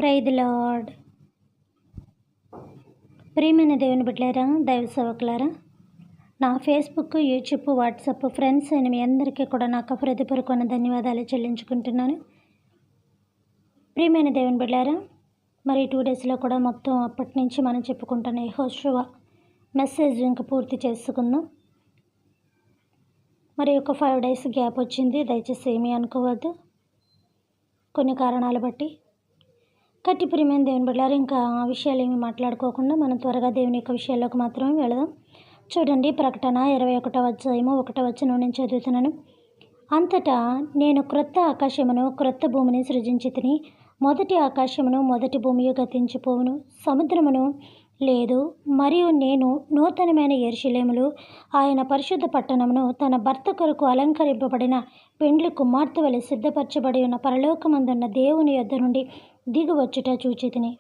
Praise the lord. ప్రియమైన దేవుని బిడ్డలారా, దైవ సేవకులారా, నా ఫేస్బుక్, యూట్యూబ్, వాట్సాప్ ఫ్రెండ్స్ అయిన మీ అందరికీ కూడా నాకు హృదయపూర్వకమైన ధన్యవాదాలు చెల్లించుకుంటున్నాను. ప్రియమైన దేవుని బిడ్డలారా, మరి 2 డేస్లో కూడా మొత్తం అప్పటి నుంచి మనం చెప్పుకుంటున్న యెహోషువ మెసేజ్ ఇంకా పూర్తి చేసుకుందాం. మరి ఒక 5 డేస్ గ్యాప్ వచ్చింది, దయచేసి ఏమీ అనుకోవద్దు, కొన్ని కారణాలు బట్టి. కట్టి ప్రియమైన దేవుని బిడ్డలారా, ఇంకా ఆ విషయాలు ఏమి మాట్లాడుకోకుండా మనం త్వరగా దేవుని యొక్క విషయాల్లోకి మాత్రమే వెళదాం. చూడండి, ప్రకటన 21వ అధ్యాయము 1వ వచనం నేను చదువుతున్నాను. అంతటా నేను క్రొత్త ఆకాశమును క్రొత్త భూమిని సృజించితిని. మొదటి ఆకాశమును మొదటి భూమియు గతించిపోవును, సముద్రమును లేదు. మరియు నేను నూతనమైన యెరూషలేములు, ఆయన పరిశుద్ధ పట్టణమును తన భర్త కొరకు అలంకరింపబడిన పెండ్లి కుమార్తె వలె సిద్ధపరచబడి ఉన్న పరలోకమందున్న దేవుని యొద్ద నుండి దిగువచ్చుట చూచితిని.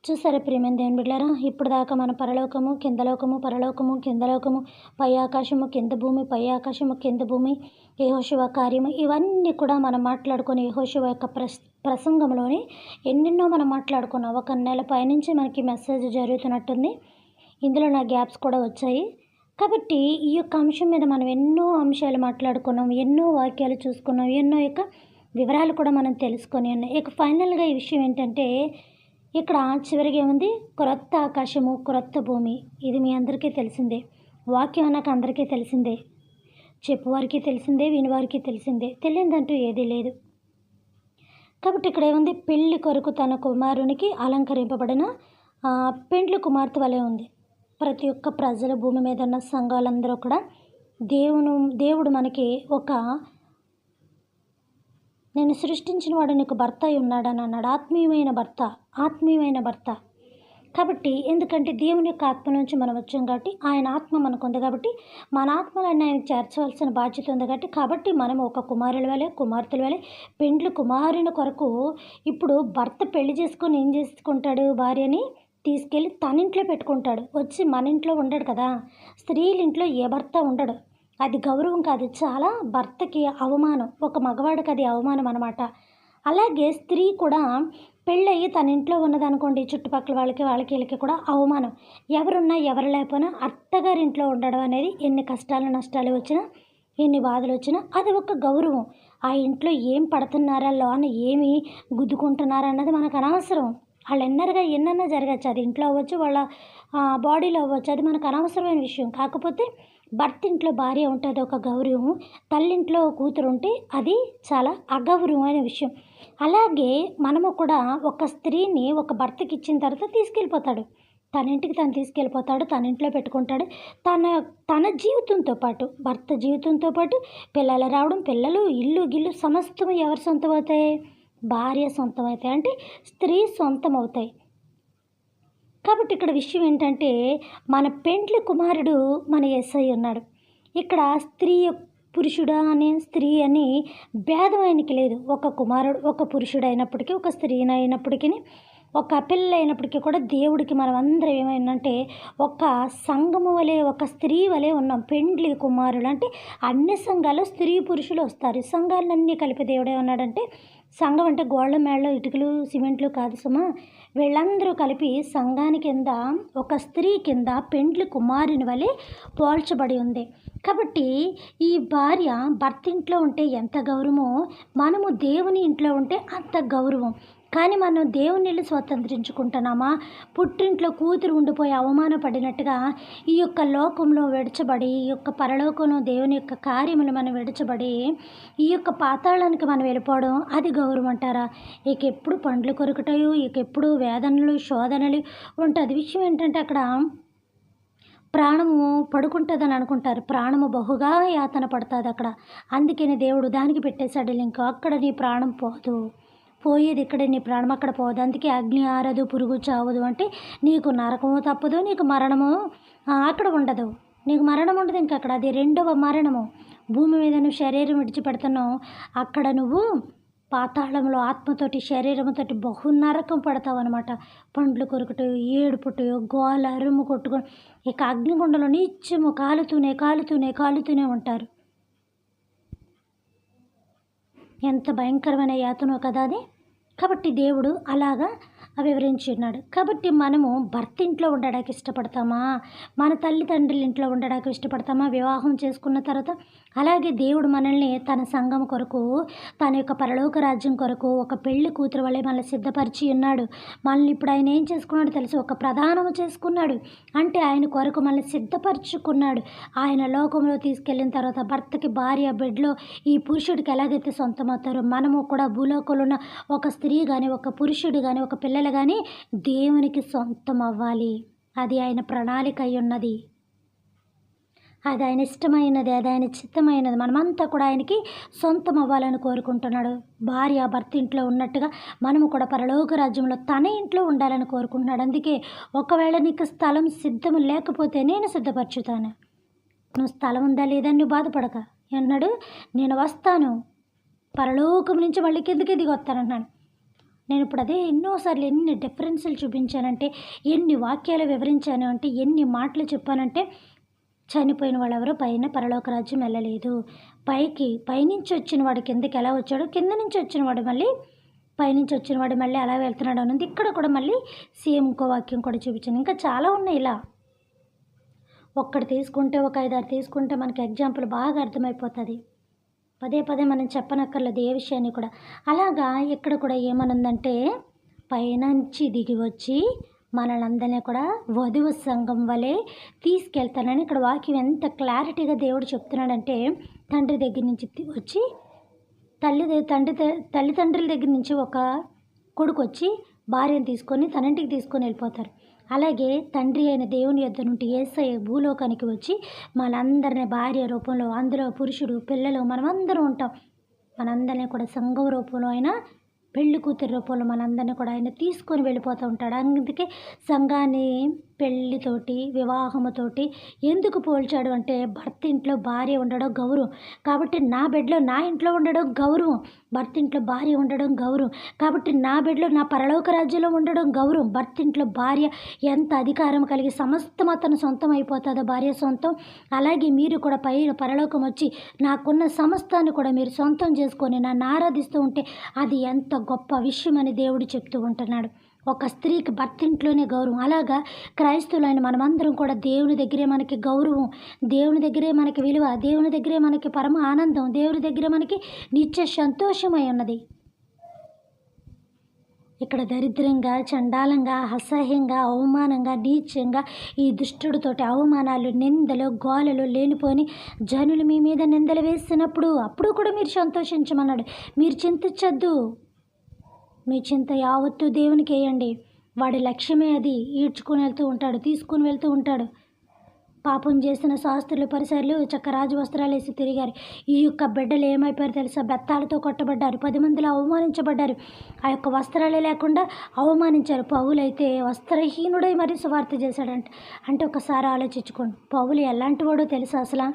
చూసారా ప్రియమైన దేవుని బిడ్డలారా, ఇప్పుడు దాకా మన పరలోకము కింద లోకము, పరలోకము కింద లోకము, పై ఆకాశము కింద భూమి, పై ఆకాశము కింద భూమి, యెహోషువ కార్యము, ఇవన్నీ కూడా మనం మాట్లాడుకొని యెహోషువ యొక్క ప్రసంగంలోని ఎన్నెన్నో మనం మాట్లాడుకున్నాం. 1 నెల పైనుంచి మనకి మెసేజ్ జరుగుతున్నట్టుంది. ఇందులో నా గ్యాప్స్ కూడా వచ్చాయి. కాబట్టి ఈ యొక్క అంశం మీద మనం ఎన్నో అంశాలు మాట్లాడుకున్నాం, ఎన్నో వాక్యాలు చూసుకున్నాం, ఎన్నో యొక్క వివరాలు కూడా మనం తెలుసుకొని ఉన్నాయి. ఇక ఫైనల్గా ఈ విషయం ఏంటంటే, ఇక్కడ చివరికి ఏముంది? క్రొత్త ఆకాశము క్రొత్త భూమి. ఇది మీ అందరికీ తెలిసిందే. వాక్యం అన్నాక అందరికీ తెలిసిందే, చెప్పువారికి తెలిసిందే, వినివారికి తెలిసిందే, తెలియదంటూ ఏదీ లేదు. కాబట్టి ఇక్కడ ఏముంది? పెళ్లి కొరకు తన కుమారునికి అలంకరింపబడిన పెండ్లి కుమార్తె వలె ఉంది. ప్రతి ఒక్క ప్రజల భూమి మీద ఉన్న సంఘాలందరూ కూడా దేవుడు మనకి నేను సృష్టించిన వాడు నీకు భర్త అయి ఉన్నాడని అన్నాడు. ఆత్మీయమైన భర్త. కాబట్టి ఎందుకంటే దేవుని యొక్క ఆత్మ నుంచి మనం వచ్చాం కాబట్టి, ఆయన ఆత్మ మనకు ఉంది కాబట్టి, మన ఆత్మలన్నీ ఆయనకు చేర్చవలసిన బాధ్యత ఉంది కాబట్టి మనం ఒక కుమార్తెల వలె పెండ్లి కుమారుని కొరకు ఇప్పుడు భర్త పెళ్లి చేసుకొని ఏం చేసుకుంటాడు? భార్యని తీసుకెళ్ళి తన ఇంట్లో పెట్టుకుంటాడు. వచ్చి మన ఇంట్లో ఉండడు కదా. స్త్రీల ఇంట్లో ఏ భర్త ఉండడు. అది గౌరవం కాదు, చాలా భర్తకి అవమానం. ఒక మగవాడికి అది అవమానం అన్నమాట. అలాగే స్త్రీ కూడా పెళ్ళయి తన ఇంట్లో ఉన్నదనుకోండి, చుట్టుపక్కల వాళ్ళకి వీళ్ళకి కూడా అవమానం. ఎవరున్నా ఎవరు లేకపోయినా అత్తగారింట్లో ఉండడం అనేది ఎన్ని కష్టాలు నష్టాలు వచ్చినా, ఎన్ని బాధలు వచ్చినా అది ఒక గౌరవం. ఆ ఇంట్లో ఏం పడుతున్నారా, లోన ఏమి గుద్దుకుంటున్నారా అన్నది మనకు అనవసరం. వాళ్ళు ఎన్నన్నా జరగచ్చు, అది ఇంట్లో అవ్వచ్చు, వాళ్ళ బాడీలో అవ్వచ్చు, అది మనకు అనవసరమైన విషయం. కాకపోతే భర్త ఇంట్లో భార్య ఉంటే అది ఒక గౌరవం, తల్లింట్లో కూతురు ఉంటే అది చాలా అగౌరవమైన విషయం. అలాగే మనము కూడా ఒక స్త్రీని ఒక భర్తకి ఇచ్చిన తర్వాత తీసుకెళ్ళిపోతాడు, తన ఇంటికి తను తీసుకెళ్ళిపోతాడు, తన ఇంట్లో పెట్టుకుంటాడు. తన జీవితంతో పాటు, భర్త జీవితంతో పాటు పిల్లలు రావడం, పిల్లలు, ఇల్లు గిల్లు సమస్తం ఎవరు సొంతం అవుతాయి? భార్య సొంతం అవుతాయి, అంటే స్త్రీ సొంతం అవుతాయి. కాబట్టి ఇక్కడ విషయం ఏంటంటే, మన పెండ్లి కుమారుడు మన యేసయ్య ఉన్నాడు. ఇక్కడ స్త్రీ పురుషుడా అని, స్త్రీ అని భేదం ఆయనకి లేదు. ఒక కుమారుడు ఒక పురుషుడు అయినప్పటికీ, ఒక స్త్రీ అయినప్పటికీ, ఒక పిల్ల అయినప్పటికీ కూడా దేవుడికి మనం అందరం ఏమైందంటే ఒక సంఘము వలె, ఒక స్త్రీ వలె ఉన్నాం. పెండ్లి కుమారుడు అంటే అన్ని సంఘాలు స్త్రీ పురుషులు వస్తారు. సంఘాలన్నీ కలిపి దేవుడే ఉన్నాడంటే, సంఘం అంటే గోళ్ళ మేళ్ళ ఇటుకలు సిమెంట్లు కాదు సుమా. వీళ్ళందరూ కలిపి సంఘాని కింద, ఒక స్త్రీ కింద పెండ్లి కుమారుని వలె పోల్చబడి ఉంది. కాబట్టి ఈ భార్య భర్త ఇంట్లో ఉంటే ఎంత గౌరవమో, మనము దేవుని ఇంట్లో ఉంటే అంత గౌరవం. కానీ మనం దేవుని ఇల్లు స్వతంత్రించుకుంటున్నామా? పుట్టింట్లో కూతురు ఉండిపోయి అవమానపడినట్టుగా ఈ యొక్క లోకంలో విడచబడి, ఈ యొక్క పరలోకంలో దేవుని యొక్క కార్యములు మనం విడచబడి ఈ యొక్క పాతాళానికి మనం వెళ్ళిపోవడం అది గౌరవం అంటారా? ఇక ఎప్పుడు పండ్లు కొరుకుతాయో, ఇక ఎప్పుడు వేదనలు శోధనలు ఉంటుంది. విషయం ఏంటంటే, అక్కడ ప్రాణము పడుకుంటుందని అనుకుంటారు, ప్రాణము బహుగా యాతన పడుతుంది అక్కడ. అందుకని దేవుడు దానికి పెట్టేశాడు లింక్. అక్కడ నీ ప్రాణం పోయేది ఇక్కడే, నీ ప్రాణం అక్కడ పోదు. అందుకే అగ్ని ఆరదు, పురుగు చావదు. అంటే నీకు నరకము తప్పదు, నీకు మరణము అక్కడ ఉండదు. నీకు మరణం ఉండదు ఇంకా అక్కడ. అది 2వ మరణము. భూమి మీద నువ్వు శరీరం విడిచిపెడుతున్నావు, అక్కడ నువ్వు పాతాళంలో ఆత్మతోటి శరీరంతోటి బహు నరకం పడతావు అనమాట. పండ్లు కొరుకుతాయో, ఏడుపుటాయో, గోల అరుము కొట్టుకొని ఇక అగ్నిగుండంలో నిత్యము కాలుతూనే ఉంటారు. ఎంత భయంకరమైన యాతనో కదా అది. కాబట్టి దేవుడు అలాగా వివరించి ఉన్నాడు. కాబట్టి మనము భర్త ఇంట్లో ఉండడానికి ఇష్టపడతామా? మన తల్లిదండ్రుల ఇంట్లో ఉండడానికి ఇష్టపడతామా వివాహం చేసుకున్న తర్వాత? అలాగే దేవుడు మనల్ని తన సంఘం కొరకు, తన యొక్క పరలోక రాజ్యం కొరకు ఒక పెళ్లి కూతురు వలె మనల్ని సిద్ధపరిచి ఉన్నాడు. మనల్ని ఇప్పుడు ఆయన ఏం చేసుకున్నాడో తెలుసు, ఒక ప్రధానము చేసుకున్నాడు. అంటే ఆయన కొరకు మనల్ని సిద్ధపరచుకున్నాడు. ఆయన లోకంలో తీసుకెళ్ళిన తర్వాత భర్తకి భార్య బెడ్లో ఈ పురుషుడికి ఎలాగైతే సొంతమవుతారో, మనము కూడా భూలోకంలో ఉన్న ఒక స్త్రీ కానీ, ఒక పురుషుడు కానీ, ఒక పిల్లలు కానీ దేవునికి సొంతం అవ్వాలి. అది ఆయన ప్రణాళిక అయి ఉన్నది. అది ఆయన ఇష్టమైనది, అది ఆయన చిత్తమైనది. మనమంతా కూడా ఆయనకి సొంతం అవ్వాలని కోరుకుంటున్నాడు. భార్య భర్త ఇంట్లో ఉన్నట్టుగా మనము కూడా పరలోక రాజ్యంలో తన ఇంట్లో ఉండాలని కోరుకుంటున్నాడు. అందుకే ఒకవేళ నీకు స్థలం సిద్ధం లేకపోతే నేను సిద్ధపరచుతాను. నువ్వు స్థలం ఉందా లేదా నువ్వు బాధపడక అన్నాడు. నేను వస్తాను, పరలోకం నుంచి మళ్ళీ కిందకి దిగి వస్తానన్నాను. నేను ఇప్పుడు అదే ఎన్నోసార్లు ఎన్ని డిఫరెన్సులు చూపించానంటే, ఎన్ని వాక్యాలు వివరించాను అంటే, ఎన్ని మాటలు చెప్పానంటే, చనిపోయిన వాళ్ళెవరో పైన పరలోక రాజ్యం వెళ్ళలేదు. పైనుంచి వచ్చిన వాడు కిందకి ఎలా వచ్చాడో, కింద నుంచి వచ్చిన వాడు మళ్ళీ పైనుంచి వచ్చిన వాడు మళ్ళీ అలా వెళ్తున్నాడు అన్నది ఇక్కడ కూడా మళ్ళీ సేమ్ ఇంకో వాక్యం కూడా చూపించాను. ఇంకా చాలా ఉన్నాయి. ఇలా ఒక్కటి తీసుకుంటే, ఒక 5-6 తీసుకుంటే మనకి ఎగ్జాంపుల్ బాగా అర్థమైపోతుంది. పదే పదే మనం చెప్పనక్కర్లేదు ఏ విషయాన్ని కూడా. అలాగా ఇక్కడ కూడా ఏమనుందంటే, పైనుంచి దిగి వచ్చి మనలందరినీ కూడా వధువు సంఘం వలె తీసుకెళ్తానని ఇక్కడ వాక్యం ఎంత క్లారిటీగా దేవుడు చెప్తున్నాడంటే, తండ్రి దగ్గర నుంచి వచ్చి తల్లిదండ్రుల దగ్గర నుంచి ఒక కొడుకు వచ్చి భార్యను తీసుకొని తన ఇంటికి తీసుకొని వెళ్ళిపోతారు. అలాగే తండ్రి అయిన దేవుని యొద్ద నుండి యేసయ్య భూలోకానికి వచ్చి మనందరినీ భార్య రూపంలో, అందులో పురుషుడు పిల్లలు మనమందరం ఉంటాం. మనందరినీ కూడా సంఘం రూపంలో ఆయన పెళ్లి కూతురు రూపంలో మనందరినీ కూడా ఆయన తీసుకొని వెళ్ళిపోతూ ఉంటాడు. అందుకే సంఘాన్ని పెళ్ళితోటి, వివాహముతోటి ఎందుకు పోల్చాడు అంటే, భర్త ఇంట్లో భార్య ఉండడం గౌరవం. కాబట్టి నా బెడ్లో నా ఇంట్లో ఉండడం గౌరవం. భర్త ఇంట్లో భార్య ఉండడం గౌరవం. కాబట్టి నా బెడ్లో నా పరలోక రాజ్యంలో ఉండడం గౌరవం. భర్త ఇంట్లో భార్య ఎంత అధికారం కలిగి సమస్తం అతను సొంతం అయిపోతుందో భార్య సొంతం. అలాగే మీరు కూడా పరలోకం వచ్చి నాకున్న సమస్తాన్ని కూడా మీరు సొంతం చేసుకొని నన్ను ఆరాధిస్తూ ఉంటే అది ఎంత గొప్ప విషయం అని దేవుడు చెప్తూ ఉంటున్నాడు. ఒక స్త్రీకి భర్త ఇంట్లోనే గౌరవం. అలాగా క్రైస్తవులైన మనమందరం కూడా దేవుని దగ్గరే మనకి గౌరవం, దేవుని దగ్గరే మనకి విలువ, దేవుని దగ్గరే మనకి పరమ ఆనందం, దేవుని దగ్గరే మనకి నిత్య సంతోషమై ఉన్నది. ఇక్కడ దరిద్రంగా, చండాలంగా, అసహ్యంగా, అవమానంగా, నీచంగా ఈ దుష్టుడితోటి అవమానాలు, నిందలు, గోలలు లేనిపోని జనులు మీ మీద నిందలు వేసినప్పుడు అప్పుడు కూడా మీరు సంతోషించమన్నాడు. మీరు చింతించద్దు. మీ చింత యావత్తు దేవునికి వేయండి. వాడి లక్ష్యమే అది. ఈడ్చుకొని వెళ్తూ ఉంటాడు, తీసుకుని వెళ్తూ ఉంటాడు. పాపం చేసిన శాస్త్రులు పరిసరులు చక్క రాజు వస్త్రాలు వేసి తిరిగారు. ఈ యొక్క బిడ్డలు ఏమైపోయారు తెలుసా? బెత్తాలతో కొట్టబడ్డారు, 10 మందిలో అవమానించబడ్డారు. ఆ యొక్క వస్త్రాలే లేకుండా అవమానించారు. పౌలైతే వస్త్రహీనుడై మరీ సువార్త చేశాడంట. అంటే ఒకసారి ఆలోచించుకోండి, పౌలు ఎలాంటి వాడో తెలుసా? అసలు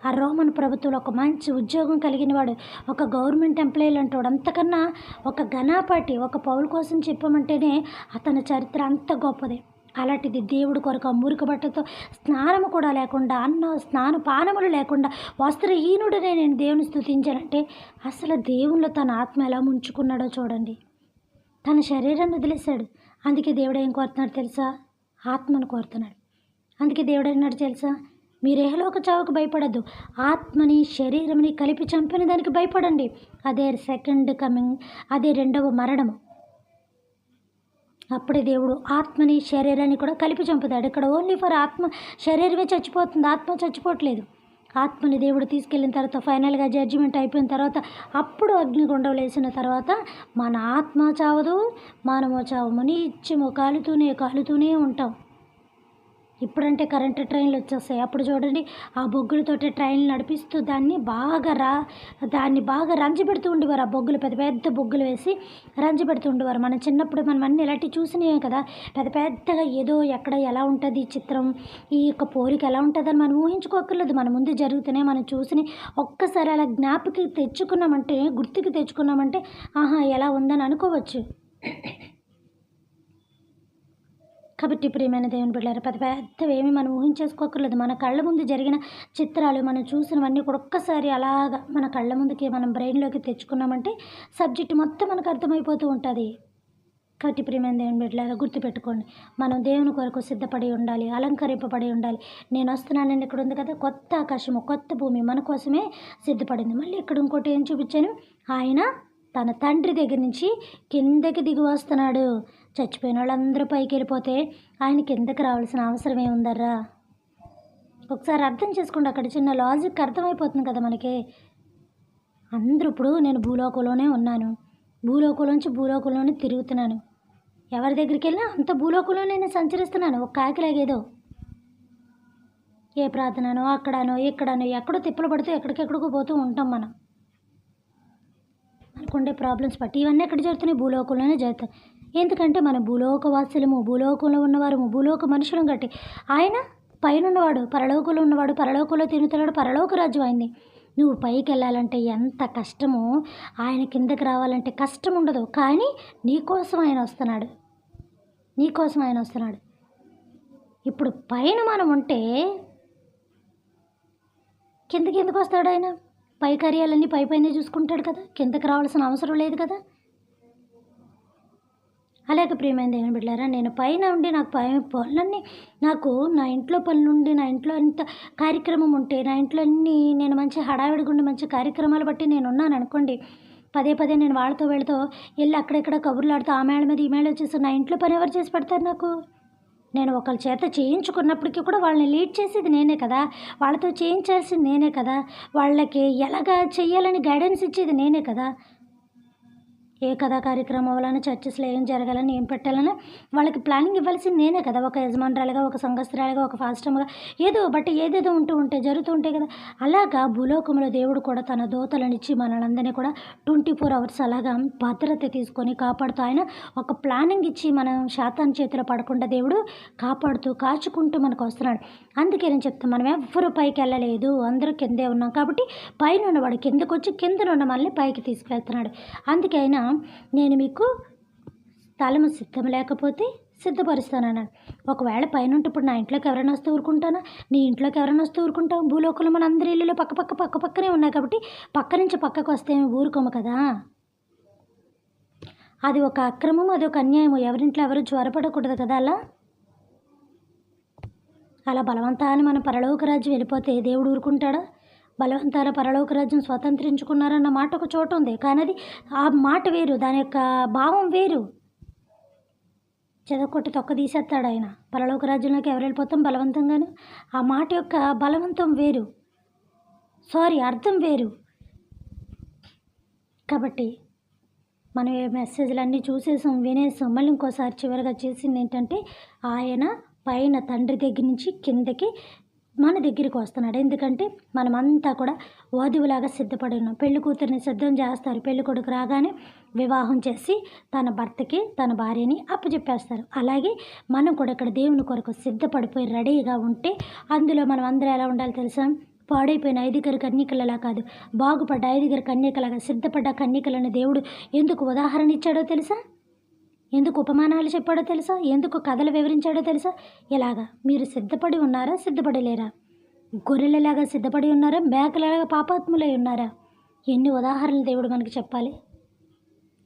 ఆ రోమన్ ప్రభుత్వంలో ఒక మంచి ఉద్యోగం కలిగిన వాడు, ఒక గవర్నమెంట్ ఎంప్లాయీలు అంటాడు. అంతకన్నా ఒక ఘనాపాటి ఒక పౌలు కోసం చెప్పమంటేనే అతని చరిత్ర అంత గొప్పది. అలాంటిది దేవుడి కొరకు మురికి బట్టతో స్నానము కూడా లేకుండా, స్నానపానములు లేకుండా వస్త్రహీనుడనే నేను దేవుని స్తుతించానంటే అసలు దేవునిలో తన ఆత్మ ఎలా ముంచుకున్నాడో చూడండి. తన శరీరాన్ని వదిలేశాడు. అందుకే దేవుడు ఏం కోరుతున్నాడు తెలుసా? ఆత్మను కోరుతున్నాడు. అందుకే దేవుడు అన్నాడు తెలుసా? మీరు ఏహలోక చావుకు భయపడద్దు, ఆత్మని శరీరంని కలిపి చంపిన దానికి భయపడండి. అదే సెకండ్ కమింగ్, అదే రెండవ మరణము. అప్పుడే దేవుడు ఆత్మని శరీరాన్ని కూడా కలిపి చంపుతాడు. ఇక్కడ ఓన్లీ ఫర్ ఆత్మ, శరీరమే చచ్చిపోతుంది, ఆత్మ చచ్చిపోవట్లేదు. ఆత్మని దేవుడు తీసుకెళ్ళిన తర్వాత ఫైనల్గా జడ్జిమెంట్ అయిపోయిన తర్వాత అప్పుడు అగ్నిగుండం వేసిన తర్వాత మన ఆత్మ చావదు, మనము చావము, నిత్యము కాలుతూనే ఉంటాం. ఇప్పుడంటే కరెంటు ట్రైన్లు వచ్చేస్తాయి. అప్పుడు చూడండి ఆ బొగ్గులతోటి ట్రైన్లు నడిపిస్తూ దాన్ని బాగా రంజిపెడుతూ ఉండేవారు. ఆ బొగ్గులు పెద్ద పెద్ద బొగ్గులు వేసి రంజిపెడుతూ ఉండేవారు. మనం చిన్నప్పుడు మనం అన్నీ ఇలాంటివి చూసినాయే కదా. పెద్దగా ఏదో ఎక్కడ ఎలా ఉంటుంది చిత్రం, ఈ యొక్క పోలిక ఎలా ఉంటుందని మనం ఊహించుకోకర్లేదు. మన ముందు జరుగుతూనే మనం చూసి ఒక్కసారి అలా జ్ఞాపకి తెచ్చుకున్నామంటే, గుర్తుకి తెచ్చుకున్నామంటే ఆహా ఎలా ఉందని అనుకోవచ్చు. కాబట్టి ప్రియమైన దేవుని బిడ్డలారా, పెద్ద పెద్దవేమీ మనం ఊహించేసుకోకర్లేదు. మన కళ్ళ ముందు జరిగిన చిత్రాలు, మనం చూసినవన్నీ కూడా ఒక్కసారి అలాగా మన కళ్ళ ముందుకి మనం బ్రెయిన్‌లోకి తెచ్చుకున్నామంటే సబ్జెక్ట్ మొత్తం మనకు అర్థమైపోతూ ఉంటుంది. కాబట్టి ప్రియమైన దేవుని బిడ్డలారా, గుర్తుపెట్టుకోండి, మనం దేవుని కొరకు సిద్ధపడి ఉండాలి, అలంకరింపబడి ఉండాలి. నేను వస్తున్నానని ఇక్కడ ఉంది కదా, కొత్త ఆకాశము, కొత్త భూమి మన కోసమే సిద్ధపడింది. మళ్ళీ ఇక్కడ ఇంకోటి ఏం చూపించాను, ఆయన తన తండ్రి దగ్గర నుంచి కిందకి దిగి వస్తున్నాడు. చచ్చిపోయిన వాళ్ళందరూ పైకి వెళ్ళిపోతే ఆయన కిందకి రావాల్సిన అవసరం ఏముందర్రా? ఒకసారి అర్థం చేసుకోండి, అక్కడ చిన్న లాజిక్ అర్థమైపోతుంది కదా మనకి. అందరూ ఇప్పుడు నేను భూలోకంలోనే ఉన్నాను, భూలోకంలోంచి భూలోకంలోనే తిరుగుతున్నాను, ఎవరి దగ్గరికి వెళ్ళినా అంత భూలోకంలోనే నేను సంచరిస్తున్నాను. ఒక కాకిలాగేదో ఏ ప్రార్థననో అక్కడనో ఇక్కడనో ఎక్కడో తిప్పలు పడుతూ ఎక్కడికెక్కడికో పోతూ ఉంటాం మనం. మనకుండే ప్రాబ్లమ్స్ బట్టి ఇవన్నీ ఎక్కడ జరుగుతున్నాయి, భూలోకంలోనే జరుగుతాయి. ఎందుకంటే మన భూలోక వాసులము, భూలోకంలో ఉన్నవారము, భూలోక మనుషులం గట్టి. ఆయన పైన ఉన్నవాడు, పరలోకంలో ఉన్నవాడు, పరలోకంలో తిరుగుతున్నాడు, పరలోక రాజ్యం అయింది. నువ్వు పైకి వెళ్ళాలంటే ఎంత కష్టమో, ఆయన కిందకి రావాలంటే కష్టం ఉండదు. కానీ నీకోసం ఆయన వస్తున్నాడు, నీకోసం ఆయన వస్తున్నాడు. ఇప్పుడు పైన మనం ఉంటే కిందకి ఎందుకు వస్తాడు ఆయన? పై కార్యాలన్నీ పై పైనే చూసుకుంటాడు కదా, కిందకి రావాల్సిన అవసరం లేదు కదా. అలాగే ప్రియమైన దేవుని బిడ్డలారా, నేను పైన ఉండి నాకు పనులన్నీ, నాకు నా ఇంట్లో పనులుండి, నా ఇంట్లో అంత కార్యక్రమం ఉంటే, నా ఇంట్లో అన్నీ నేను మంచి హడావిడిగా ఉండి మంచి కార్యక్రమాలు బట్టి నేను ఉన్నాను అనుకోండి, పదే పదే నేను వాళ్ళతో వీళ్ళతో వెళ్ళి అక్కడెక్కడ కబుర్లు ఆడుతూ ఆ మేళ మీద ఈ మేళ వచ్చేసి నా ఇంట్లో పని ఎవరు చేసి పెడతారు నాకు? నేను ఒకళ్ళ చేత చేయించుకున్నప్పటికీ కూడా వాళ్ళని లీడ్ చేసేది నేనే కదా, వాళ్ళతో చేయించాల్సింది నేనే కదా, వాళ్ళకి ఎలాగా చెయ్యాలని గైడెన్స్ ఇచ్చేది నేనే కదా. ఏ కథా కార్యక్రమం అవ్వాలని, చర్చెస్లో ఏం జరగాలని, ఏం పెట్టాలని వాళ్ళకి ప్లానింగ్ ఇవ్వాల్సింది నేనే కదా. ఒక యజమానురాలుగా, ఒక సంఘస్థురాలుగా, ఒక ఫాస్టమ్గా ఏదేదో ఉంటూ జరుగుతూ ఉంటాయి కదా. అలాగా భూలోకంలో దేవుడు కూడా తన దూతలనిచ్చి మనలందరినీ కూడా 24 hours అలాగా భద్రత తీసుకొని కాపాడుతూ, ఆయన ఒక ప్లానింగ్ ఇచ్చి మనం శాతాన్ చేతిలో పడకుండా దేవుడు కాపాడుతూ కాచుకుంటూ మనకు వస్తున్నాడు. అందుకే నేను చెప్తాను, మనం ఎవ్వరూ పైకి వెళ్ళలేదు, అందరూ కిందే ఉన్నాం. కాబట్టి పైన ఉన్నవాడు కిందకు వచ్చి కిందన ఉన్న మనల్ని పైకి తీసుకువెళ్తున్నాడు. అందుకే ఆయన నేను మీకు స్థలము సిద్ధం లేకపోతే సిద్ధపరుస్తానన్నాడు. ఒకవేళ పైన ఉంటే ఇప్పుడు నా ఇంట్లోకి ఎవరైనా వస్తూ ఊరుకుంటానా? నీ ఇంట్లోకి ఎవరైనా వస్తూ ఊరుకుంటాం? భూలోకంలో మన అందరి ఇల్లులో పక్కనే ఉన్నాయి కాబట్టి పక్క నుంచి పక్కకు వస్తే ఊరుకోము కదా. అది ఒక అక్రమం, అది ఒక అన్యాయము. ఎవరింట్లో ఎవరు జ్వరపడకూడదు కదా. అలా బలవంతాన్ని మనం పరలోక రాజ్యం వెళ్ళిపోతే దేవుడు ఊరుకుంటాడా? బలవంతాన పరలోక రాజ్యం స్వతంత్రించుకున్నారన్న మాట ఒక చోట ఉంది, కానీ అది ఆ మాట వేరు, దాని యొక్క భావం వేరు. చెదకొట్టి తొక్క తీసేస్తాడు ఆయన. పరలోక రాజ్యంలోకి ఎవరు వెళ్ళిపోతాం బలవంతంగాను? ఆ మాట యొక్క బలవంతం వేరు, అర్థం వేరు. కాబట్టి మనం ఏ మెసేజ్లన్నీ చూసేసాం, వినేసాం. మళ్ళీ ఇంకోసారి చివరిగా చేసింది ఏంటంటే, ఆయన పైన తండ్రి దగ్గర నుంచి కిందకి మన దగ్గరికి వస్తున్నాడు. ఎందుకంటే మనమంతా కూడా వధువులాగా సిద్ధపడి ఉన్నాం. పెళ్లి కూతురిని సిద్ధం చేస్తారు, పెళ్లి కొడుకు రాగానే వివాహం చేసి తన భర్తకి తన భార్యని అప్పచెప్పేస్తారు. అలాగే మనం కూడా ఇక్కడ దేవుని కొరకు సిద్ధపడిపోయి రెడీగా ఉంటే, అందులో మనం అందరూ ఎలా ఉండాలి తెలుసా? పాడైపోయిన 5 కన్యకలలా కాదు, బాగుపడ్డ 5 కన్యకలాగా, సిద్ధపడ్డ కన్యకలని దేవుడు ఎందుకు ఉదాహరణ ఇచ్చాడో తెలుసా? ఎందుకు ఉపమానాలు చెప్పాడో తెలుసా? ఎందుకు కథలు వివరించాడో తెలుసా? ఇలాగా మీరు సిద్ధపడి ఉన్నారా, సిద్ధపడి లేరా? గొర్రెలలాగా సిద్ధపడి ఉన్నారా, మేకలలాగా పాపాత్ములై ఉన్నారా? ఎన్ని ఉదాహరణలు దేవుడు మనకి చెప్పాలి?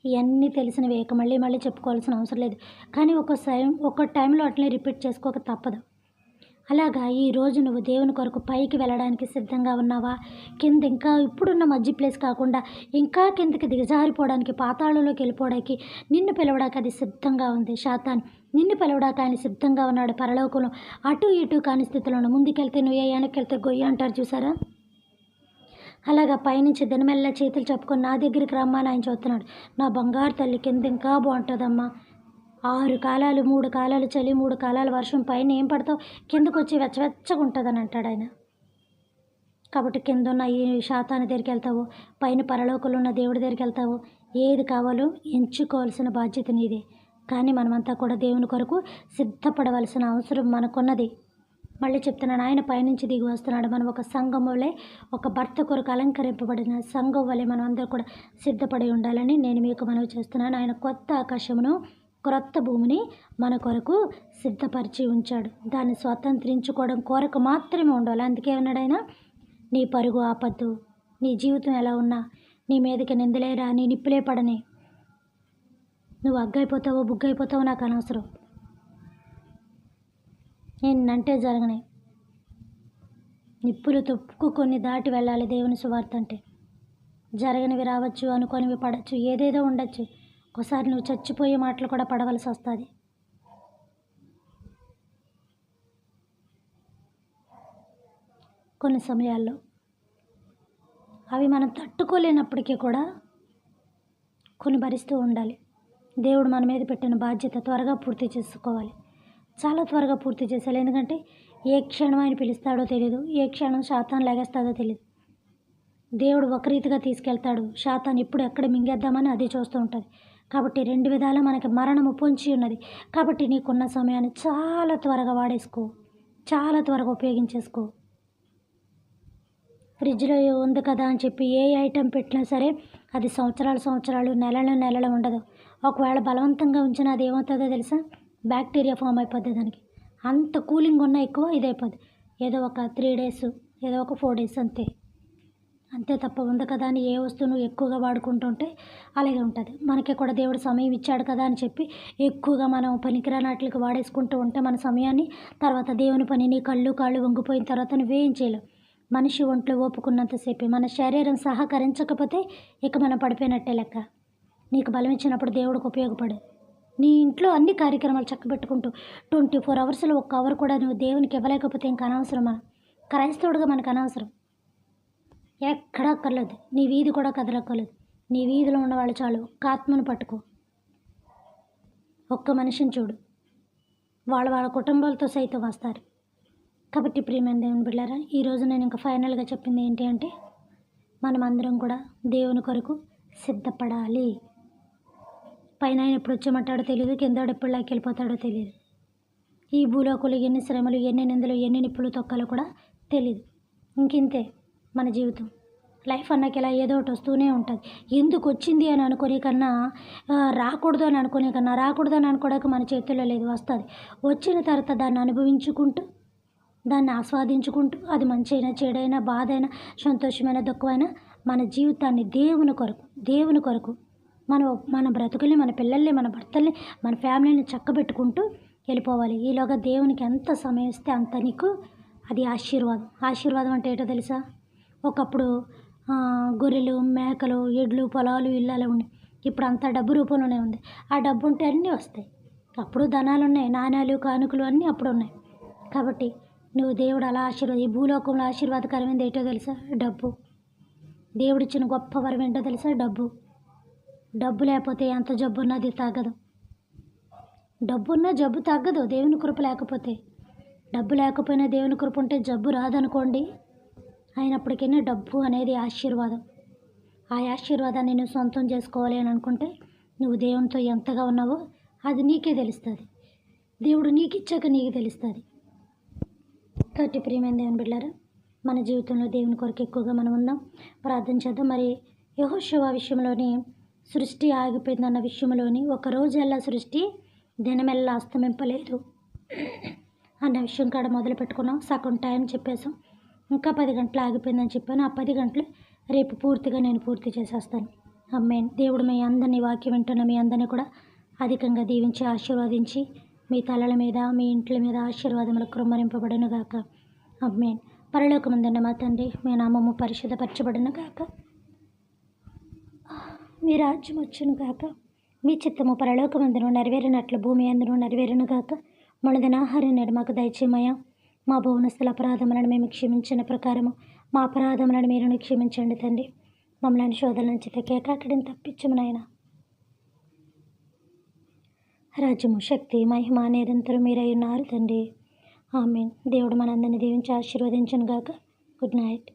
ఇవన్నీ తెలిసినవి ఇక మళ్ళీ చెప్పుకోవాల్సిన అవసరం లేదు. కానీ ఒక్క టైంలో అట్లనే రిపీట్ చేసుకోక తప్పదు. అలాగా ఈరోజు నువ్వు దేవుని కొరకు పైకి వెళ్ళడానికి సిద్ధంగా ఉన్నావా? కింద ఇంకా ఇప్పుడున్న మధ్య ప్లేస్ కాకుండా ఇంకా కిందకి దిగజారిపోవడానికి, పాతాళంలోకి వెళ్ళిపోవడానికి నిన్ను పిలవడానికి అది సిద్ధంగా ఉంది. శాతాన్ నిన్ను పిలవడానికి ఆయన సిద్ధంగా ఉన్నాడు. పరలోకంలో అటు ఇటు కాని స్థితిలో ముందుకెళ్తే నువ్వు, వెనక్కి గొయ్య అంటారు చూసారా? అలాగా పైనుంచి దినమెల్ల చేతులు చెప్పుకొని నా దగ్గరికి రమ్మని ఆయన చూస్తున్నాడు. నా బంగారు తల్లి, కింద ఇంకా బాగుంటుందమ్మా. 6 కాలాలు, 3 కాలాలు చలి, 3 కాలాలు వర్షం, పైన ఏం పడతావు? కిందకు వచ్చి వెచ్చగా ఉంటుందని అంటాడు ఆయన. కాబట్టి కింద ఉన్న ఈ శాతాన్ని దగ్గరికి వెళ్తావు, పైన పరలోకంలో ఉన్న దేవుడి దగ్గరికి వెళ్తావు. ఏది కావాలో ఎంచుకోవాల్సిన బాధ్యత నీదే. కానీ మనమంతా కూడా దేవుని కొరకు సిద్ధపడవలసిన అవసరం మనకున్నది. మళ్ళీ చెప్తున్నాను, ఆయన పైనుంచి దిగి వస్తున్నాడు. మనం ఒక సంఘం వలె, ఒక భర్త కొరకు అలంకరింపబడిన సంఘం వలె మనం అందరూ కూడా సిద్ధపడి ఉండాలని నేను మీకు మనవి చేస్తున్నాను. ఆయన కొత్త ఆకాశమును, క్రొత్త భూమిని మన కొరకు సిద్ధపరిచి ఉంచాడు. దాన్ని స్వతంత్రించుకోవడం కొరకు మాత్రమే ఉండాలి. అందుకే ఉన్నాడు ఆయన, నీ పరుగు ఆపద్దు, నీ జీవితం ఎలా ఉన్నా నీ మీదకి నిందలే రాని, నిప్పులే పడని, నువ్వు అగ్గైపోతావో బుగ్గైపోతావో నాకు అనవసరం, నేనంటే జరగనే. నిప్పులు తొక్కుకొని దాటి వెళ్ళాలి దేవుని సువార్త అంటే. జరగనివి రావచ్చు, అనుకోనివి పడవచ్చు, ఏదేదో ఉండొచ్చు. ఒకసారి నువ్వు చచ్చిపోయే మాటలు కూడా పడవలసి వస్తుంది. కొన్ని సమయాల్లో అవి మనం తట్టుకోలేనప్పటికీ కూడా కొన్ని భరిస్తూ ఉండాలి. దేవుడు మన మీద పెట్టిన బాధ్యత త్వరగా పూర్తి చేసుకోవాలి, చాలా త్వరగా పూర్తి చేసేయాలి. ఎందుకంటే ఏ క్షణం ఆయన పిలుస్తాడో తెలియదు, ఏ క్షణం శాతాన్ని లాగేస్తాడో తెలియదు. దేవుడు ఒక రీతిగా తీసుకెళ్తాడు, శాతాన్ని ఎప్పుడు ఎక్కడ మింగేద్దామని అది చూస్తూ ఉంటుంది. కాబట్టి రెండు విధాలా మనకి మరణము పొంచి ఉన్నది. కాబట్టి నీకున్న సమయాన్ని చాలా త్వరగా వాడేసుకో, చాలా త్వరగా ఉపయోగించేసుకో. ఫ్రిడ్జ్లో ఉంది కదా అని చెప్పి ఏ ఐటెం పెట్టినా సరే అది సంవత్సరాలు నెలలు ఉండదు. ఒకవేళ బలవంతంగా ఉంచినా అది ఏమవుతుందో తెలుసా, బ్యాక్టీరియా ఫామ్ అయిపోద్ది దానికి. అంత కూలింగ్ ఉన్న ఎక్కువ ఇదైపోద్ది. ఏదో ఒక 3 days, ఏదో ఒక 4 days అంతే తప్ప ఉంది కదా అని ఏ వస్తువును ఎక్కువగా వాడుకుంటుంటే అలాగే ఉంటుంది. మనకి కూడా దేవుడు సమయం ఇచ్చాడు కదా అని చెప్పి ఎక్కువగా మనం పనికిరానట్లకి వాడేసుకుంటూ ఉంటే మన సమయాన్ని తర్వాత దేవుని పనిని కాళ్ళు వంగిపోయిన తర్వాత నువ్వేం చేయలేవు. మనిషి ఒంట్లో ఓపుకున్నంతసేపు మన శరీరం సహకరించకపోతే ఇక మనం పడిపోయినట్టే లెక్క. నీకు బలం ఇచ్చినప్పుడు దేవుడికి ఉపయోగపడు. నీ ఇంట్లో అన్ని కార్యక్రమాలు చక్కబెట్టుకుంటూ 24 hours 1 hour కూడా నువ్వు దేవునికి ఇవ్వలేకపోతే ఇంక అనవసరం. మనం క్రైస్తవుడిగా మనకు అనవసరం, ఎక్కడ అక్కర్లేదు. నీ వీధి కూడా కదలక్కర్లేదు. నీ వీధిలో ఉన్నవాళ్ళు చాలు, ఒక్క ఆత్మను పట్టుకో, ఒక్క మనిషిని చూడు, వాళ్ళ కుటుంబాలతో సైతం వస్తారు. కాబట్టి ప్రియమైన దేవుని బిడ్డలారా, ఈరోజు నేను ఇంకా ఫైనల్గా చెప్పింది ఏంటి అంటే, మనం అందరం కూడా దేవుని కొరకు సిద్ధపడాలి. పైన ఆయన ఎప్పుడు వచ్చేమంటాడో తెలియదు, కిందోడు ఎప్పుడు వెళ్ళిపోతాడో తెలియదు. ఈ భూలోకులు ఎన్ని శ్రమలు, ఎన్ని నిందలు, ఎన్ని నిప్పులు తొక్కలు కూడా తెలియదు. ఇంకింతే మన జీవితం. లైఫ్ అన్నాక ఇలా ఏదో ఒకటి వస్తూనే ఉంటుంది. ఎందుకు వచ్చింది అని అనుకునే కన్నా రాకూడదు అని అనుకునే కన్నా రాకూడదు అని అనుకోవడానికి మన చేతుల్లో లేదు, వస్తుంది. వచ్చిన తర్వాత దాన్ని అనుభవించుకుంటూ, దాన్ని ఆస్వాదించుకుంటూ, అది మంచి అయినా చెడైనా బాధైనా సంతోషమైన దుఃఖమైనా మన జీవితాన్ని దేవుని కొరకు మన బ్రతుకుల్ని, మన పిల్లల్ని, మన భర్తల్ని, మన ఫ్యామిలీని చక్కబెట్టుకుంటూ వెళ్ళిపోవాలి. ఈలోగా దేవునికి ఎంత సమయం ఇస్తే అంత నీకు అది ఆశీర్వాదం. ఆశీర్వాదం అంటే ఏంటో తెలుసా, ఒకప్పుడు గొర్రెలు, మేకలు, ఎడ్లు, పొలాలు, ఇల్లాలు ఉన్నాయి. ఇప్పుడు అంతా డబ్బు రూపంలోనే ఉంది. ఆ డబ్బు ఉంటే అన్నీ వస్తాయి. అప్పుడు ధనాలు ఉన్నాయి, నాణ్యాలు, కానుకలు అన్నీ అప్పుడు ఉన్నాయి. కాబట్టి నువ్వు దేవుడు అలా ఈ భూలోకంలో ఆశీర్వాదకరమైనది ఏంటో తెలుసా, డబ్బు. దేవుడిచ్చిన గొప్ప వరం ఏంటో తెలుసా, డబ్బు. డబ్బు లేకపోతే ఎంత జబ్బు ఉన్నది తగ్గదు. డబ్బున్నా జబ్బు తగ్గదు దేవుని కృప లేకపోతే. డబ్బు లేకపోయినా దేవుని కృప ఉంటే జబ్బు రాదనుకోండి. అయినప్పటికీ డబ్బు అనేది ఆశీర్వాదం. ఆ ఆశీర్వాదాన్ని నువ్వు సొంతం చేసుకోవాలి అని అనుకుంటే నువ్వు దేవునితో ఎంతగా ఉన్నావో అది నీకే తెలుస్తుంది. దేవుడు నీకు ఇచ్చాక నీకు తెలుస్తుంది. కాబట్టి ప్రియమైన దేవుని బిడ్డలారా, మన జీవితంలో దేవుని కొరకు ఎక్కువగా మనం ఉందాం, ప్రార్థన చేద్దాం. మరి యెహోషువ విషయంలోని సృష్టి ఆగిపోయిందన్న విషయంలోని ఒకరోజల్లా సృష్టి దినమెల్లా అస్తమింపలేదు అన్న విషయం కాడ మొదలు పెట్టుకున్నాం. సగం టైం చెప్పేసాం. ఇంకా 10 గంటలు ఆగిపోయిందని చెప్పాను. ఆ 10 గంటలు రేపు పూర్తిగా నేను పూర్తి చేసేస్తాను. ఆమేన్. దేవుడు మీ అందరినీ వాక్యం వింటున్న మీ అందరినీ కూడా అధికంగా దీవించి ఆశీర్వదించి మీ తలల మీద, మీ ఇంట్ల మీద ఆశీర్వాదములు కృమ్మరింపబడును గాక. ఆమేన్. పరలోకమందున్న మా తండ్రి, మీ నామము పరిశుద్ధపరచబడును గాక, మీ రాజ్యం వచ్చును గాక, మీ చిత్తము పరలోకమందును నెరవేరినట్లు భూమి అందును నెరవేరును గాక. మనదిన ఆహారం నేడు మాకు దయచేయమయ్యా. మా భువనస్తుల అపరాధములను మేము క్షమించిన ప్రకారము మా అపరాధములను మీరు క్షమించండి తండ్రి. మమ్మల్ని శోధన నుంచి కేకాకడిని తప్పించము నాయనా. రాజ్యము, శక్తి, మహిమ నిరంతరం మీరై ఉన్నారు తండ్రి. ఆమేన్. దేవుడు మనందరినీ దీవించి ఆశీర్వదించును గాక. Good night.